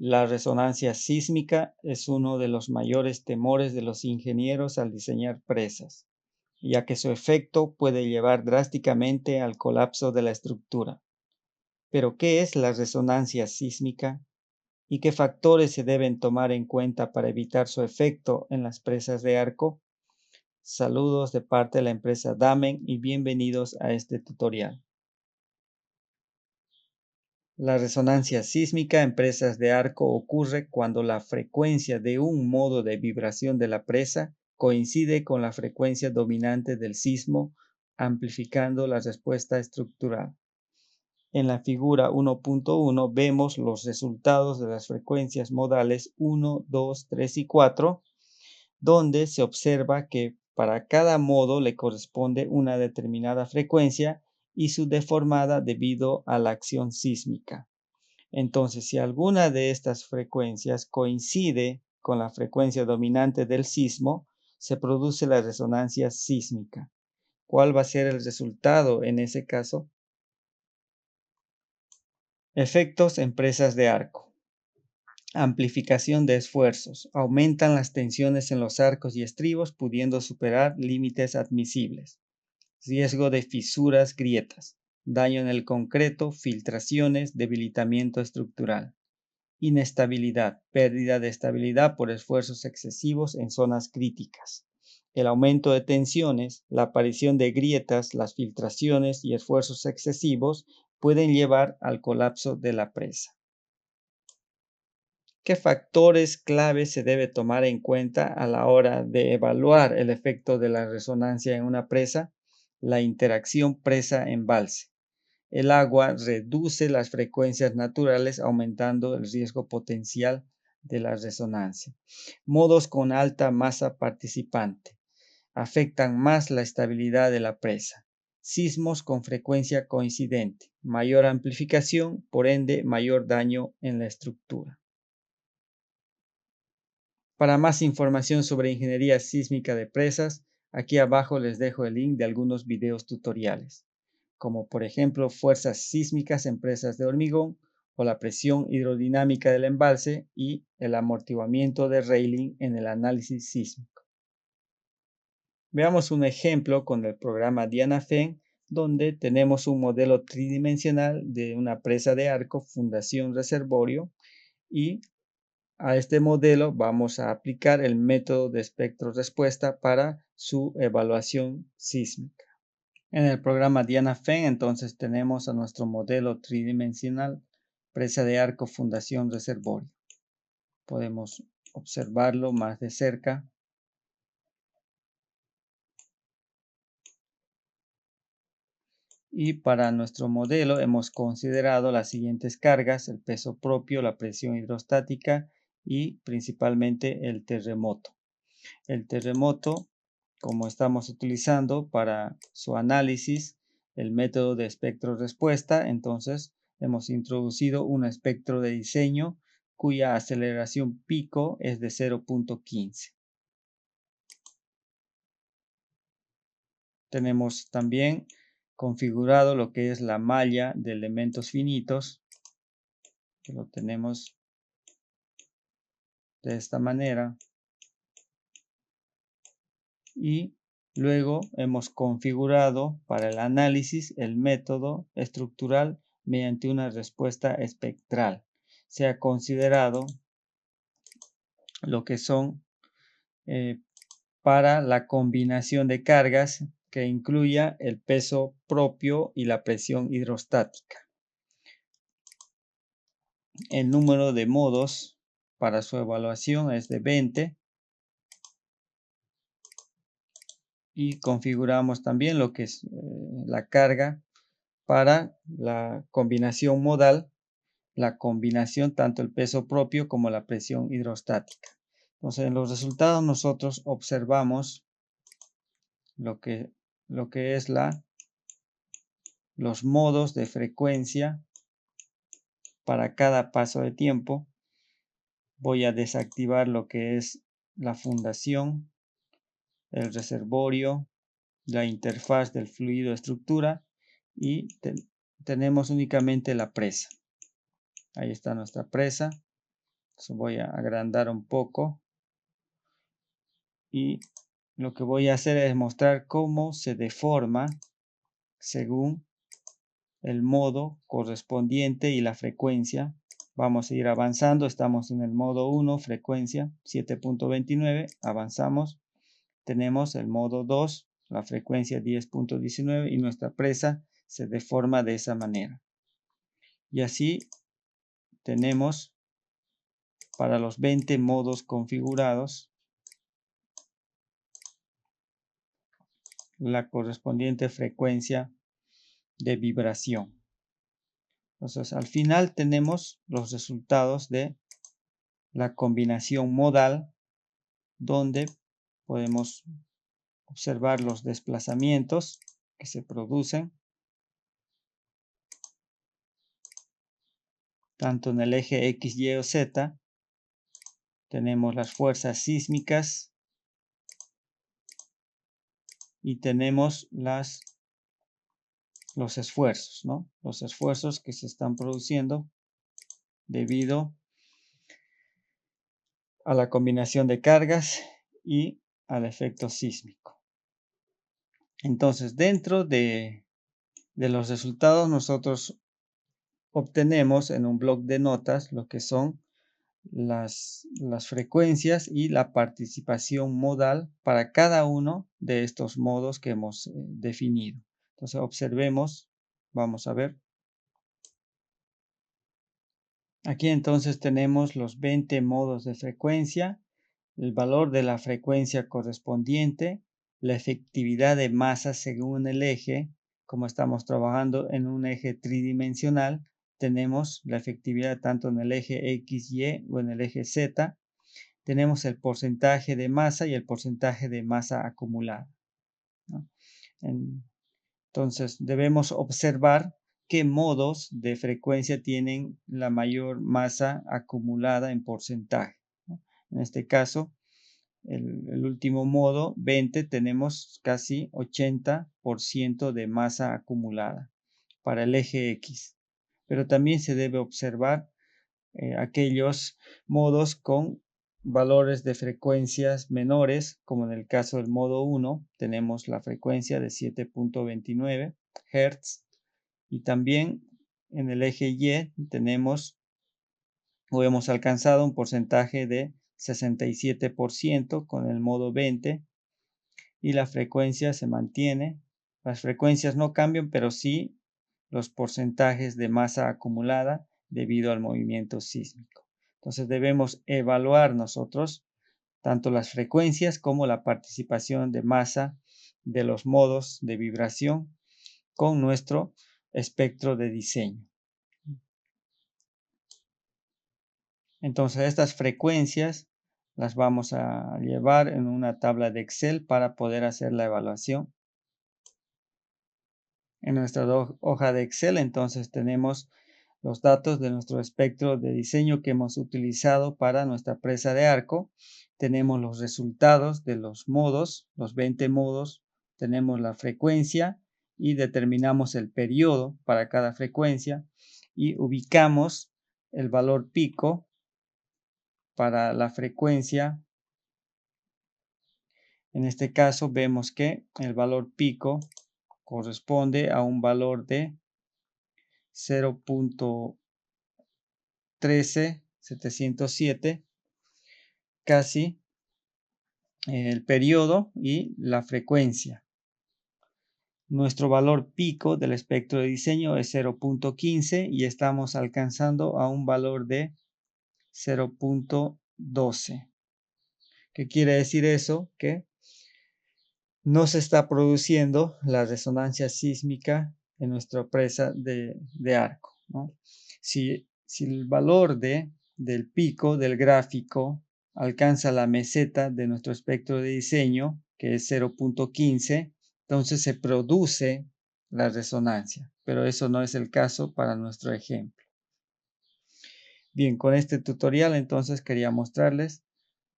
La resonancia sísmica es uno de los mayores temores de los ingenieros al diseñar presas, ya que su efecto puede llevar drásticamente al colapso de la estructura. Pero, ¿qué es la resonancia sísmica y qué factores se deben tomar en cuenta para evitar su efecto en las presas de arco? Saludos de parte de la empresa Damen y bienvenidos a este tutorial. La resonancia sísmica en presas de arco ocurre cuando la frecuencia de un modo de vibración de la presa coincide con la frecuencia dominante del sismo, amplificando la respuesta estructural. En la figura 1.1 vemos los resultados de las frecuencias modales 1, 2, 3 y 4, donde se observa que para cada modo le corresponde una determinada frecuencia y su deformada debido a la acción sísmica. Entonces, si alguna de estas frecuencias coincide con la frecuencia dominante del sismo, se produce la resonancia sísmica. ¿Cuál va a ser el resultado en ese caso? Efectos en presas de arco. Amplificación de esfuerzos. Aumentan las tensiones en los arcos y estribos, pudiendo superar límites admisibles. Riesgo de fisuras, grietas. Daño en el concreto, filtraciones, debilitamiento estructural. Inestabilidad, pérdida de estabilidad por esfuerzos excesivos en zonas críticas. El aumento de tensiones, la aparición de grietas, las filtraciones y esfuerzos excesivos pueden llevar al colapso de la presa. ¿Qué factores claves se debe tomar en cuenta a la hora de evaluar el efecto de la resonancia en una presa? La interacción presa-embalse. El agua reduce las frecuencias naturales, aumentando el riesgo potencial de la resonancia. Modos con alta masa participante. Afectan más la estabilidad de la presa. Sismos con frecuencia coincidente. Mayor amplificación, por ende, mayor daño en la estructura. Para más información sobre ingeniería sísmica de presas, aquí abajo les dejo el link de algunos videos tutoriales, como por ejemplo fuerzas sísmicas en presas de hormigón o la presión hidrodinámica del embalse y el amortiguamiento de Rayleigh en el análisis sísmico. Veamos un ejemplo con el programa DianaFEN, donde tenemos un modelo tridimensional de una presa de arco, fundación, reservorio, y a este modelo vamos a aplicar el método de espectro-respuesta para su evaluación sísmica. En el programa DianaFEN entonces tenemos a nuestro modelo tridimensional, presa de arco, fundación, reservorio. Podemos observarlo más de cerca. Y para nuestro modelo hemos considerado las siguientes cargas: el peso propio, la presión hidrostática y principalmente el terremoto. El terremoto, como estamos utilizando para su análisis el método de espectro-respuesta, entonces hemos introducido un espectro de diseño cuya aceleración pico es de 0.15. Tenemos también configurado lo que es la malla de elementos finitos, que lo tenemos de esta manera. Y luego hemos configurado para el análisis el método estructural mediante una respuesta espectral. Se ha considerado lo que son para la combinación de cargas que incluya el peso propio y la presión hidrostática. El número de modos para su evaluación es de 20. Y configuramos también lo que es la carga para la combinación modal, la combinación tanto el peso propio como la presión hidrostática. Entonces, en los resultados nosotros observamos lo que es los modos de frecuencia para cada paso de tiempo. Voy a desactivar lo que es la fundación, el reservorio, la interfaz del fluido estructura y tenemos únicamente la presa. Ahí está nuestra presa. Entonces voy a agrandar un poco y lo que voy a hacer es mostrar cómo se deforma según el modo correspondiente y la frecuencia. Vamos a ir avanzando, estamos en el modo 1, frecuencia 7.29, avanzamos, tenemos el modo 2, la frecuencia 10.19 y nuestra presa se deforma de esa manera. Y así tenemos para los 20 modos configurados la correspondiente frecuencia de vibración. Entonces, al final tenemos los resultados de la combinación modal, donde podemos observar los desplazamientos que se producen tanto en el eje X, Y o Z. Tenemos las fuerzas sísmicas y tenemos los esfuerzos, ¿no? Los esfuerzos que se están produciendo debido a la combinación de cargas y al efecto sísmico. Entonces, dentro de los resultados, nosotros obtenemos en un bloc de notas lo que son las frecuencias y la participación modal para cada uno de estos modos que hemos definido. Entonces, observemos, vamos a ver. Aquí entonces tenemos los 20 modos de frecuencia, el valor de la frecuencia correspondiente, la efectividad de masa según el eje. Como estamos trabajando en un eje tridimensional, tenemos la efectividad tanto en el eje X, Y o en el eje Z. Tenemos el porcentaje de masa y el porcentaje de masa acumulada, ¿no? Entonces debemos observar qué modos de frecuencia tienen la mayor masa acumulada en porcentaje, ¿no? En este caso, el último modo, 20, tenemos casi 80% de masa acumulada para el eje X. Pero también se debe observar aquellos modos con valores de frecuencias menores, como en el caso del modo 1, tenemos la frecuencia de 7.29 Hz y también en el eje Y tenemos o hemos alcanzado un porcentaje de 67% con el modo 20 y la frecuencia se mantiene. Las frecuencias no cambian, pero sí los porcentajes de masa acumulada debido al movimiento sísmico. Entonces debemos evaluar nosotros tanto las frecuencias como la participación de masa de los modos de vibración con nuestro espectro de diseño. Entonces estas frecuencias las vamos a llevar en una tabla de Excel para poder hacer la evaluación. En nuestra hoja de Excel entonces tenemos los datos de nuestro espectro de diseño que hemos utilizado para nuestra presa de arco. Tenemos los resultados de los modos, los 20 modos. Tenemos la frecuencia y determinamos el periodo para cada frecuencia y ubicamos el valor pico para la frecuencia. En este caso vemos que el valor pico corresponde a un valor de 0.13707, casi el periodo y la frecuencia. Nuestro valor pico del espectro de diseño es 0.15 y estamos alcanzando a un valor de 0.12. ¿Qué quiere decir eso? Que no se está produciendo la resonancia sísmica en nuestra presa de arco, ¿no? Si el valor del pico del gráfico alcanza la meseta de nuestro espectro de diseño, que es 0.15, entonces se produce la resonancia, pero eso no es el caso para nuestro ejemplo. Bien, con este tutorial entonces quería mostrarles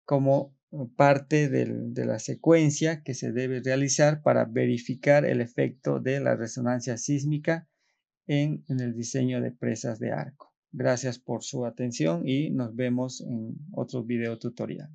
cómo parte de la secuencia que se debe realizar para verificar el efecto de la resonancia sísmica en el diseño de presas de arco. Gracias por su atención y nos vemos en otro video tutorial.